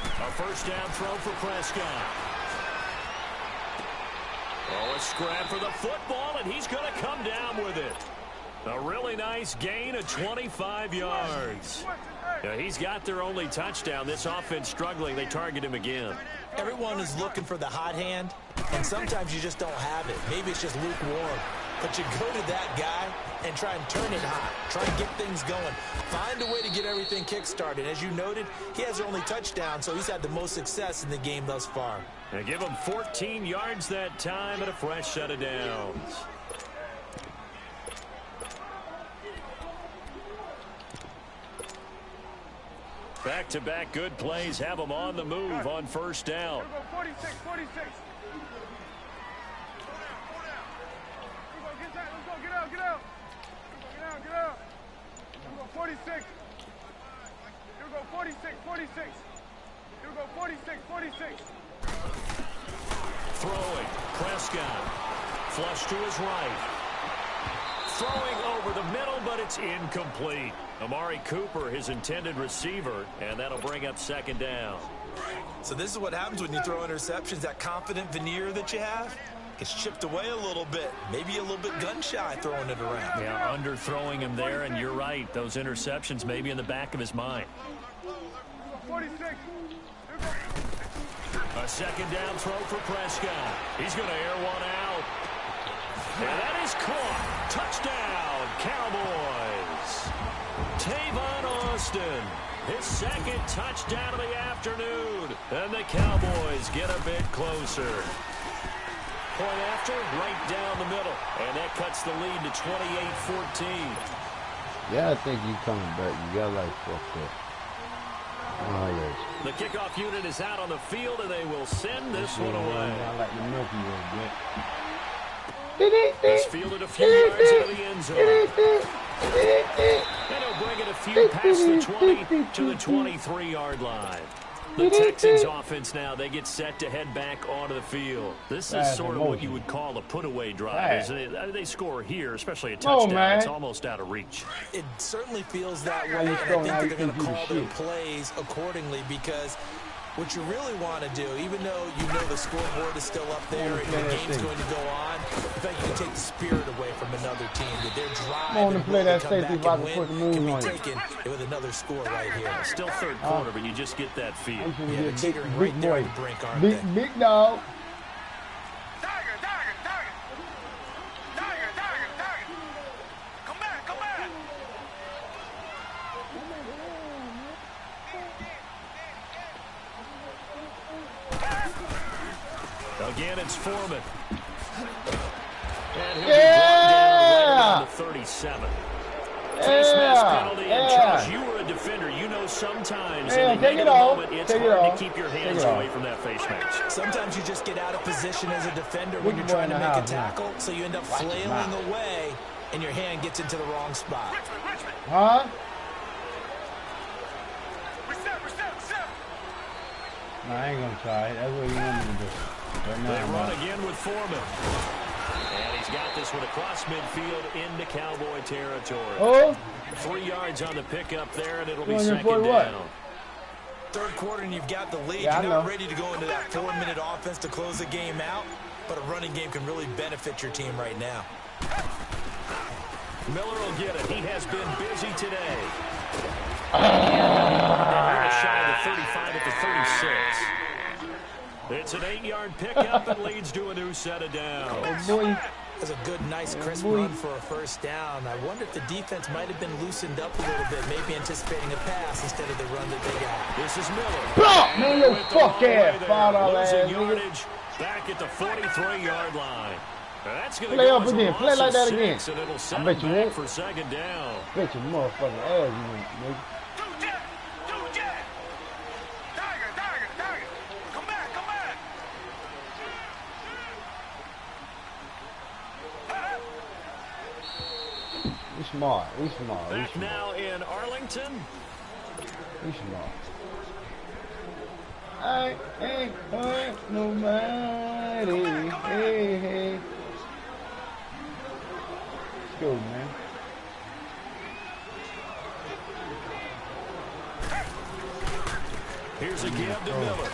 A first down throw for Prescott. Oh, a scrap for the football, and he's going to come down with it. A really nice gain of 25 yards. Now, he's got their only touchdown. This offense struggling. They target him again. Everyone is looking for the hot hand, and sometimes you just don't have it. Maybe it's just lukewarm. But you go to that guy and try and turn it hot. Try and get things going. Find a way to get everything kick-started. As you noted, he has their only touchdown, so he's had the most success in the game thus far. They give him 14 yards that time and a fresh set of downs. Back-to-back good plays have them on the move on first down. 46, 46. Get out. Get out. Here we go, 46. Here we go, 46, 46. Here we go, 46, 46. Throwing, Prescott. Flush to his right. Throwing over the middle, but it's incomplete. Amari Cooper, his intended receiver, and that'll bring up second down. So this is what happens when you throw interceptions. That confident veneer that you have gets chipped away a little bit. Maybe a little bit gun-shy throwing it around. Yeah, underthrowing him there, and you're right. Those interceptions may be in the back of his mind. 46. A second down throw for Prescott. He's going to air one out. And that is caught. Touchdown, Cowboys. Tavon Austin, his second touchdown of the afternoon. And the Cowboys get a bit closer. Point after, right down the middle. And that cuts the lead to 28-14. Yeah, I think you coming back. You got like fucked up. Oh, yes. The kickoff unit is out on the field, and they will send this one away. I like the Milky Way, He's fielded a few yards into the end zone. And he'll bring it a few past the 20 to the 23-yard line. The Texans offense now, they get set to head back onto the field. This is sort of what you would call a put-away drive, isn't it? They score here, especially a touchdown. It's almost out of reach. It certainly feels that way, and I think they're going to call their plays accordingly because what you really want to do, even though you know the scoreboard is still up there and the game's going to go on, in fact, you can take the spirit away from another team. That they're driving and play that safety about to put the moon on it. With another score right here. Still third quarter, but you just get that feel. Yeah, the teetering right there at the brink, aren't they? Big dog. Again, it's Foreman. And he'll be brought down to 37. Face mask penalty, and Charles, you were a defender. You know sometimes in the negative moment, it's hard to keep your hands away from that face mask. Sometimes you just get out of position as a defender when you're trying to make a tackle, so you end up flailing away, and your hand gets into the wrong spot. Huh? No, I ain't going to try it. That's what you want me to do. They run again with Foreman. And he's got this one across midfield into Cowboy territory. Oh. 3 yards on the pickup there, and it'll be second down. Third quarter, and you've got the lead. You're not ready to go into that 4-minute offense to close the game out, but a running game can really benefit your team right now. Miller will get it. He has been busy today. They're shy of the 35 at the 36. It's an 8-yard pickup and leads to a new set of downs. Oh, boy. That's a good, nice, crisp run for a first down. I wonder if the defense might have been loosened up a little bit, maybe anticipating a pass instead of the run that they got. This is Miller. Man, you fuck ass. Losing yardage back at the 43-yard line. That's going to play up again. Play like that again. And it'll set I bet you won't. For second down. Bet your motherfucking ass you won't, nigga. We smart. Back now in Arlington. We smart. I ain't hurt nobody. Hey. Let's go, man. Here's a give to Miller.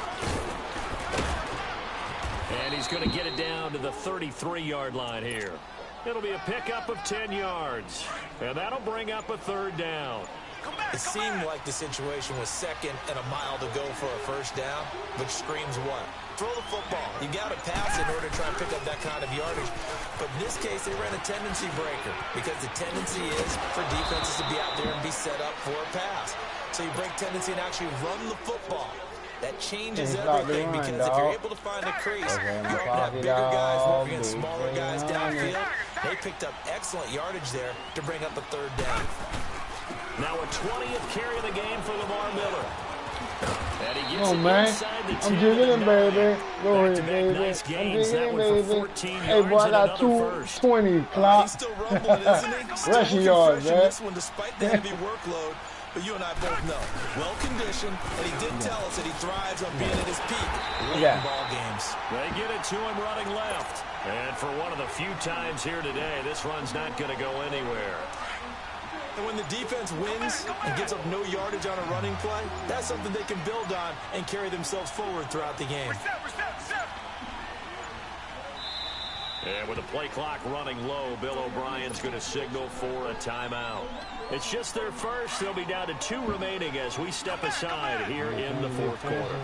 And he's going to get it down to the 33-yard line here. It'll be a pickup of 10 yards. And that'll bring up a third down. It seemed like the situation was second and a mile to go for a first down, which screams what? Throw the football. You got to pass in order to try and pick up that kind of yardage. But in this case, they ran a tendency breaker because the tendency is for defenses to be out there and be set up for a pass. So you break tendency and actually run the football. That changes everything because if you're able to find a crease, you often have bigger guys working against smaller guys downfield. They picked up excellent yardage there to bring up a third down. Now a 20th carry of the game for Lamar Miller. And he gets inside the 10. I'm jigging in, baby. Go ahead, baby. Nice gains. I'm That jigging, one for baby. 14 Hey, boy, I got 220 clock. He's still rumbling, isn't he? Still Rushing yards, man. This one, despite the heavy workload. But you and I both know, well-conditioned, and he did tell us that he thrives on being at his peak late in ball games. They get it to him running left. And for one of the few times here today, this run's not going to go anywhere. And when the defense wins and gives up no yardage on a running play, that's something they can build on and carry themselves forward throughout the game. And with the play clock running low, Bill O'Brien's going to signal for a timeout. It's just their first. They'll be down to 2 remaining as we step aside here in the fourth quarter.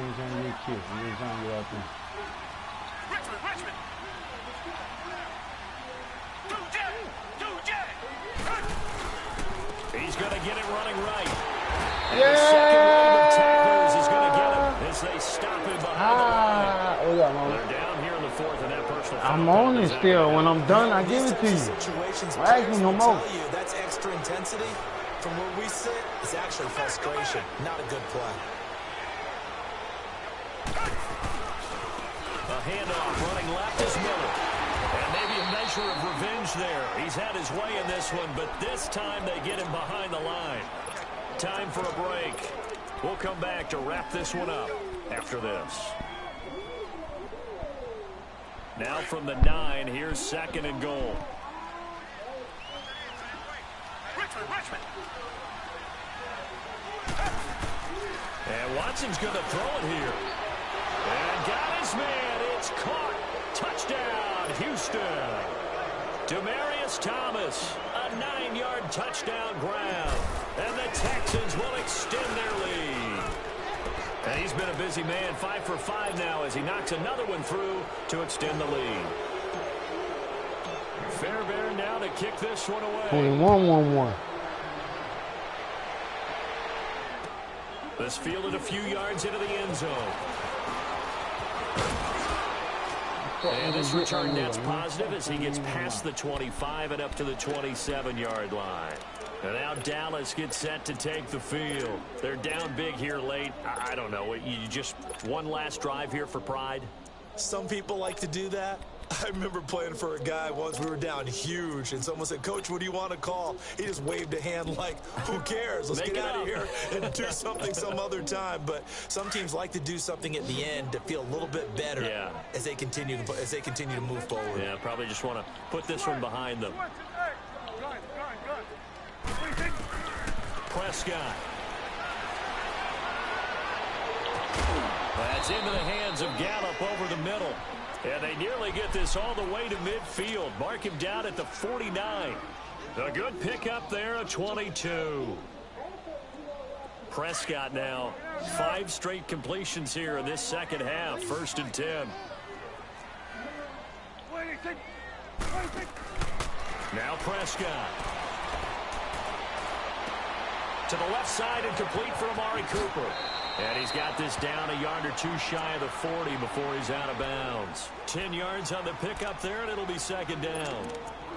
He's going to get it running right. And the second wave of tacklers is going to get him as they stop him behind the line. They're down here in the fourth, and that personal foul. I'm on it still. When I'm done, I give it to you. Ask me no more. That's extra intensity. From where we sit, it's actually frustration. Not a good play. A handoff running left is Miller. And maybe a measure of revenge there. He's had his way in this one, but this time they get him behind the line. Time for a break. We'll come back to wrap this one up after this. Now from the 9, here's 2nd and goal. Richmond. And Watson's going to throw it here. And got his man. It's caught. Touchdown, Houston. Demaryius Thomas, a 9-yard touchdown grab. And the Texans will extend their lead. And he's been a busy man, 5 for 5 now as he knocks another one through to extend the lead. Fairbairn now to kick this one away. 21-1-1. This fielded a few yards into the end zone. And this return net's positive as he gets past the 25 and up to the 27-yard line. And now Dallas gets set to take the field. They're down big here late. I don't know. You just one last drive here for pride? Some people like to do that. I remember playing for a guy once. We were down huge, and someone said, "Coach, what do you want to call?" He just waved a hand like, who cares? Let's get out of here and do something some other time. But some teams like to do something at the end to feel a little bit better as they continue to move forward. Yeah, probably just want to put this one behind them. Prescott. That's into the hands of Gallup over the middle. And they nearly get this all the way to midfield. Mark him down at the 49. A good pickup there, a 22. Prescott now, 5 straight completions here in this second half. 1st and 10. Now Prescott. To the left side and complete for Amari Cooper. And he's got this down a yard or 2 shy of the 40 before he's out of bounds. 10 yards on the pickup there, and it'll be 2nd down.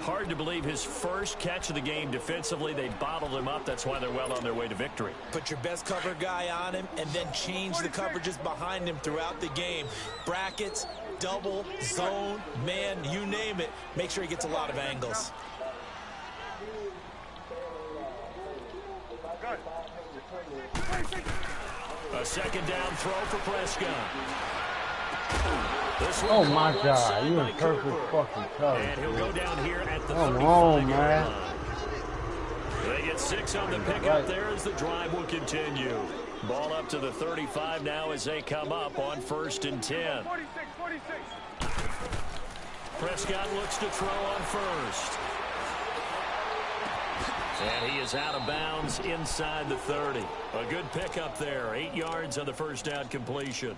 Hard to believe his first catch of the game defensively. They bottled him up. That's why they're well on their way to victory. Put your best cover guy on him and then change the coverages behind him throughout the game. Brackets, double, zone, man, you name it. Make sure he gets a lot of angles. A 2nd down throw for Prescott. Oh my God, you're in perfect fucking cover. And he'll go down here at the 35-yard line. They get 6 on the pickup there as the drive will continue. Ball up to the 35 now as they come up on 1st and 10. 46. Prescott looks to throw on 1st. And he is out of bounds inside the 30. A good pickup there. 8 yards on the 1st down completion.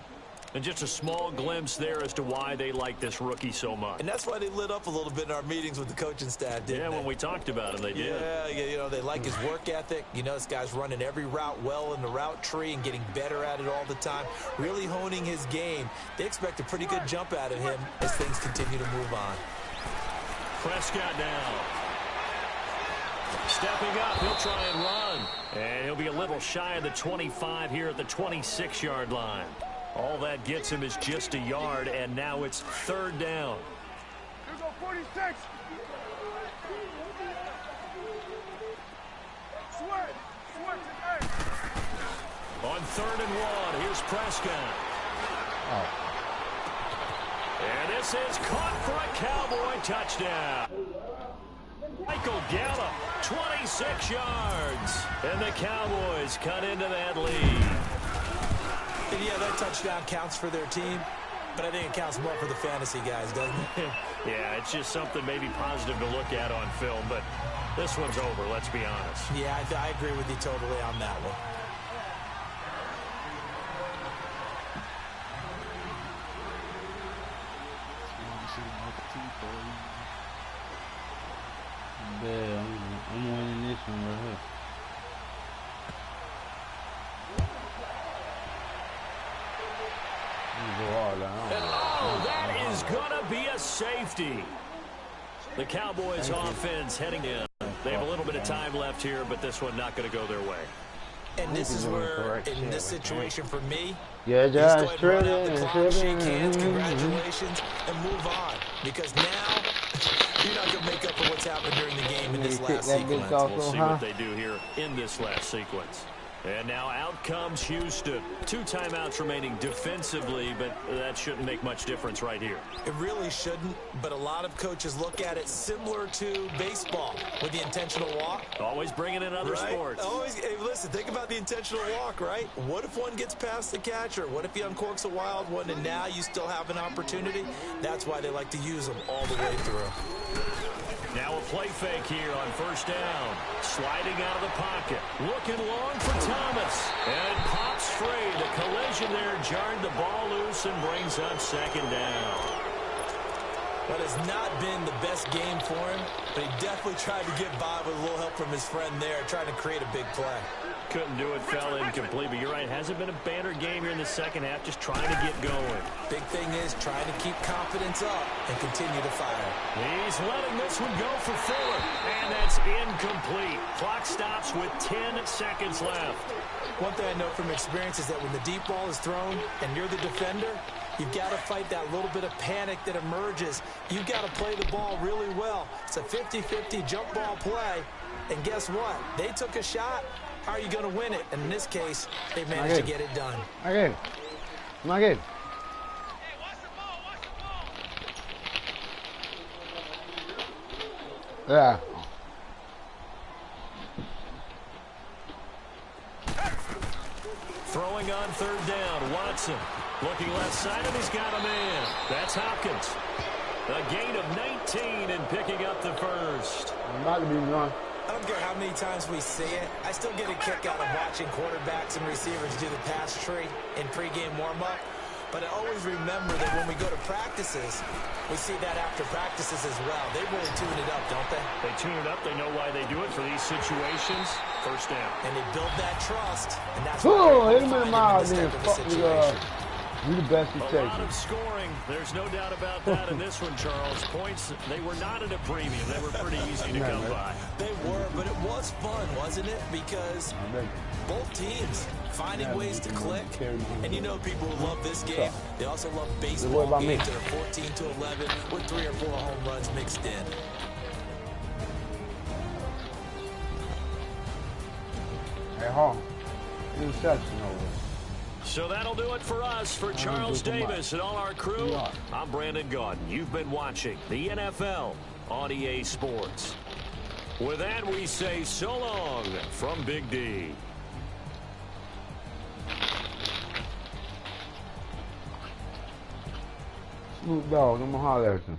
And just a small glimpse there as to why they like this rookie so much. And that's why they lit up a little bit in our meetings with the coaching staff, didn't they? When we talked about him, they did. Yeah, you know, they like his work ethic. You know, this guy's running every route well in the route tree and getting better at it all the time. Really honing his game. They expect a pretty good jump out of him as things continue to move on. Prescott now. Stepping up, he'll try and run. And he'll be a little shy of the 25 here at the 26-yard line. All that gets him is just a yard, and now it's 3rd down. Here go 46. Sweat today. On 3rd and 1, here's Prescott. And this is caught for a Cowboy touchdown. Michael Gallup, 26 yards. And the Cowboys cut into that lead. And yeah, that touchdown counts for their team, but I think it counts more for the fantasy guys, doesn't it? Yeah, it's just something maybe positive to look at on film, but this one's over, let's be honest. Yeah, I agree with you totally on that one. Yeah, I'm winning this one right here. Oh, that is going to be a safety. The Cowboys offense heading in. They have a little bit of time left here, but this one not going to go their way. And this is where, in this situation for me, yeah, just go ahead and run out the clock, shake hands, congratulations, and move on. Because now You're not going to make up for what's happened during the game in this last sequence. We'll see what they do here in this last sequence. And now out comes Houston. 2 timeouts remaining defensively, but that shouldn't make much difference right here. It really shouldn't, but a lot of coaches look at it similar to baseball with the intentional walk. Always bringing in other sports. Always. Hey, listen, think about the intentional walk, right? What if one gets past the catcher? What if he uncorks a wild one and now you still have an opportunity? That's why they like to use them all the way through. Now a play fake here on first down. Sliding out of the pocket. Looking long for Thomas. And pops free. The collision there jarred the ball loose and brings up second down. That has not been the best game for him, but he definitely tried to get by with a little help from his friend there, trying to create a big play. Couldn't do it, fell incomplete, but you're right. Hasn't been a banner game here in the second half, just trying to get going. Big thing is trying to keep confidence up and continue to fire. He's letting this one go for Fuller, and that's incomplete. Clock stops with 10 seconds left. One thing I know from experience is that when the deep ball is thrown and you're the defender, you've got to fight that little bit of panic that emerges. You've got to play the ball really well. It's a 50-50 jump ball play, and guess what? They took a shot. How are you going to win it? And in this case, they managed to get it done. Okay. Not good. Yeah. Throwing on third down, Watson. Looking left side, and he's got a man. That's Hopkins. A gain of 19 and picking up the first. I'm about to be wrong. I don't care how many times we see it. I still get a kick out of watching quarterbacks and receivers do the pass tree in pregame warm-up. But I always remember that when we go to practices, we see that after practices as well. They really tune it up, don't they? They tune it up. They know why they do it for these situations. First down. And they build that trust. And that's hit him in the mouth, then. Fuck me up. You the best he takes. A lot of scoring. There's no doubt about that in this one, Charles. Points, they were not at a premium. They were pretty easy to come by. They were, but it was fun, wasn't it? Because both teams finding ways to click. And you know people who love this game, they also love baseball games that are 14-11 with 3 or 4 home runs mixed in. Hey, Hall. Interception over. So that'll do it for us. For Charles Davis and all our crew, I'm Brandon Gaudin. You've been watching the NFL on EA Sports. With that, we say so long from Big D. Snoop Dogg, I'm gonna holler at you.